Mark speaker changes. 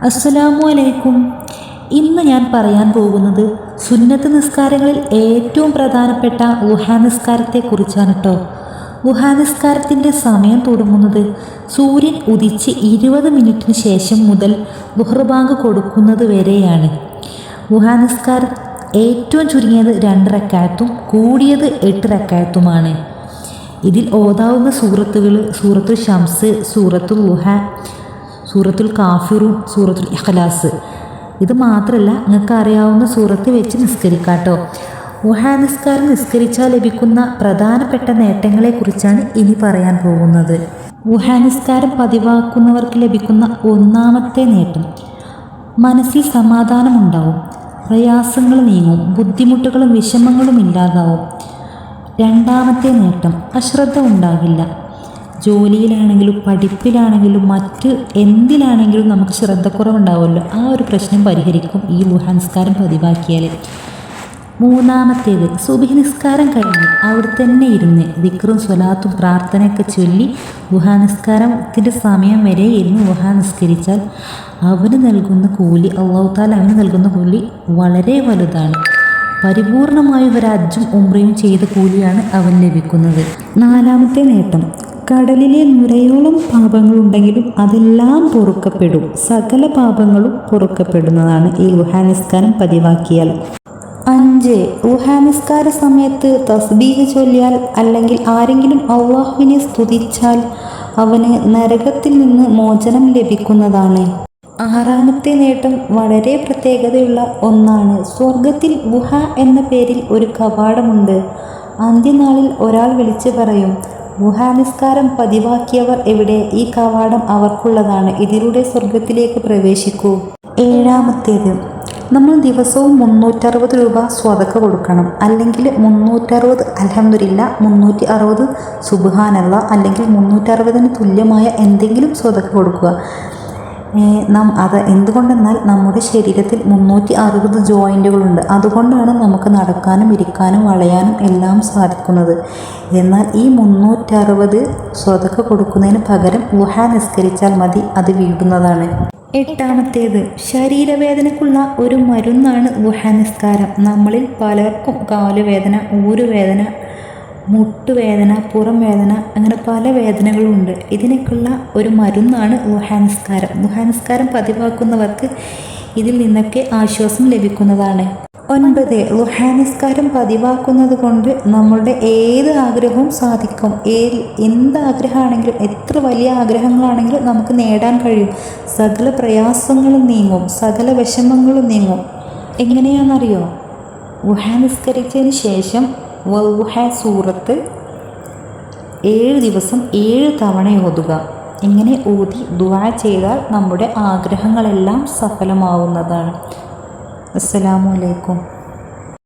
Speaker 1: അസ്സലാമു അലൈക്കും. ഇന്ന് ഞാൻ പറയാൻ പോകുന്നത് സുന്നത്ത് നിസ്കാരങ്ങളിൽ ഏറ്റവും പ്രധാനപ്പെട്ട ളുഹാ നിസ്കാരത്തെക്കുറിച്ചാണ് കേട്ടോ. ളുഹാ നിസ്കാരത്തിൻ്റെ സമയം തുടങ്ങുന്നത് സൂര്യൻ ഉദിച്ച് 20 മിനിറ്റിന് ശേഷം മുതൽ ളുഹർ ബാങ്ക് കൊടുക്കുന്നത് വരെയാണ്. ളുഹാ നിസ്കാരം ഏറ്റവും ചുരുങ്ങിയത് 2 റക്അത്തും കൂടിയത് 8 റക്അത്തുമാണ്. ഇതിൽ ഓതാവുന്ന സൂറത്തുകൾ സൂറത്തുൽ ഷംസ്, സൂറത്തുൽ ളുഹ, സൂറത്തുൽ കാഫിറൂൻ, സൂറത്തുൽ ഇഖ്ലാസ്. ഇത് മാത്രമല്ല, നിങ്ങൾക്ക് അറിയാവുന്ന സൂറത്ത് വെച്ച് നിസ്കരിക്കാട്ടോ. ളുഹാ നിസ്കാരം നിസ്കരിച്ചാൽ ലഭിക്കുന്ന പ്രധാനപ്പെട്ട നേട്ടങ്ങളെക്കുറിച്ചാണ് ഇനി പറയാൻ പോകുന്നത്. ളുഹാ നിസ്കാരം പതിവാക്കുന്നവർക്ക് ലഭിക്കുന്ന ഒന്നാമത്തെ നേട്ടം, മനസ്സിൽ സമാധാനമുണ്ടാവും, പ്രയാസങ്ങൾ നീങ്ങും, ബുദ്ധിമുട്ടുകളും വിഷമങ്ങളും ഇല്ലാതാവും. രണ്ടാമത്തെ നേട്ടം, അശ്രദ്ധ ഉണ്ടാകില്ല. ജോലിയിലാണെങ്കിലും പഠിപ്പിലാണെങ്കിലും മറ്റ് എന്തിലാണെങ്കിലും നമുക്ക് ശ്രദ്ധക്കുറവുണ്ടാവുമല്ലോ, ആ ഒരു പ്രശ്നം പരിഹരിക്കും ഈ ളുഹാ നിസ്കാരം പതിവാക്കിയാൽ. മൂന്നാമത്തേത്, സുബ്ഹി നിസ്കാരം കഴിഞ്ഞ് അവിടെ തന്നെ ഇരുന്ന് ദിക്റും സ്വലാത്തും പ്രാർത്ഥനയൊക്കെ ചൊല്ലി ളുഹാ നിസ്കാരത്തിൻ്റെ സമയം വരെ ഇരുന്ന് ളുഹാ നിസ്കരിച്ചാൽ അവന് നൽകുന്ന കൂലി, അല്ലാഹു തആല അവന് നൽകുന്ന കൂലി വളരെ വലുതാണ്. പരിപൂർണമായ ഒരു ഹജ്ജും ഉംറയും ചെയ്ത കൂലിയാണ് അവൻ ലഭിക്കുന്നത്. നാലാമത്തെ നേട്ടം, കടലിലെ നുരയോളം പാപങ്ങളുണ്ടെങ്കിലും അതെല്ലാം പൊറുക്കപ്പെടും. സകല പാപങ്ങളും പൊറുക്കപ്പെടുന്നതാണ് ഈ ളുഹാ നിസ്കാരം പതിവാക്കിയാൽ. 5, ളുഹാ നിസ്കാര സമയത്ത് തസ്ബീഹ് ചൊല്ലിയാൽ അല്ലെങ്കിൽ ആരെങ്കിലും അല്ലാഹുവിനെ സ്തുതിച്ചാൽ അവന് നരകത്തിൽ നിന്ന് മോചനം ലഭിക്കുന്നതാണ്. ആറാമത്തെ നേട്ടം വളരെ പ്രത്യേകതയുള്ള ഒന്നാണ്. സ്വർഗത്തിൽ ളുഹ എന്ന പേരിൽ ഒരു കവാടമുണ്ട്. അന്ത്യനാളിൽ ഒരാൾ വിളിച്ചു പറയും, ളുഹാ നിസ്കാരം പതിവാക്കിയവർ എവിടെ? ഈ കവാടം അവർക്കുള്ളതാണ്, ഇതിലൂടെ സ്വർഗത്തിലേക്ക് പ്രവേശിക്കൂ. ഏഴാമത്തേത്, നമ്മൾ ദിവസവും 360 രൂപ സ്വതക്ക കൊടുക്കണം. അല്ലെങ്കിൽ 360 അൽഹംദുലില്ലാ, 360 സുബ്ഹാനല്ലാഹ്, അല്ലെങ്കിൽ 360-ന് തുല്യമായ എന്തെങ്കിലും സ്വതക്ക കൊടുക്കുക. അത് എന്തുകൊണ്ടെന്നാൽ നമ്മുടെ ശരീരത്തിൽ 360 ജോയിൻറ്റുകളുണ്ട്. അതുകൊണ്ടാണ് നമുക്ക് നടക്കാനും ഇരിക്കാനും വളയാനും എല്ലാം സാധിക്കുന്നത്. എന്നാൽ ഈ 360 സ്വതക്ക കൊടുക്കുന്നതിന് പകരം ളുഹാ നിസ്കരിച്ചാൽ മതി, അത് വീടുന്നതാണ്. എട്ടാമത്തേത്, ശരീരവേദനക്കുള്ള ഒരു മരുന്നാണ് ളുഹാ നിസ്കാരം. നമ്മളിൽ പലർക്കും കാലുവേദന, ഊരുവേദന, മുട്ടുവേദന, പുറം വേദന, അങ്ങനെ പല വേദനകളുമുണ്ട്. ഇതിനൊക്കെയുള്ള ഒരു മരുന്നാണ് ളുഹാ നിസ്കാരം. ളുഹാ നിസ്കാരം പതിവാക്കുന്നവർക്ക് ഇതിൽ നിന്നൊക്കെ ആശ്വാസം ലഭിക്കുന്നതാണ്. 9, ളുഹാ നിസ്കാരം പതിവാക്കുന്നത് കൊണ്ട് നമ്മളുടെ ഏത് ആഗ്രഹവും സാധിക്കും. എന്ത് ആഗ്രഹമാണെങ്കിലും, എത്ര വലിയ ആഗ്രഹങ്ങളാണെങ്കിലും നമുക്ക് നേടാൻ കഴിയും. സകല പ്രയാസങ്ങളും നീങ്ങും, സകല വിഷമങ്ങളും നീങ്ങും. എങ്ങനെയാണെന്നറിയോ? ളുഹാ നിസ്കരിച്ചതിന് ശേഷം വൽളുഹാ സൂറത്ത് 7 ദിവസം 7 തവണ ഓതുക. ഇങ്ങനെ ഓതി ദുആ ചെയ്താൽ നമ്മുടെ ആഗ്രഹങ്ങളെല്ലാം സഫലമാവുന്നതാണ്. അസ്സലാമു അലൈക്കും.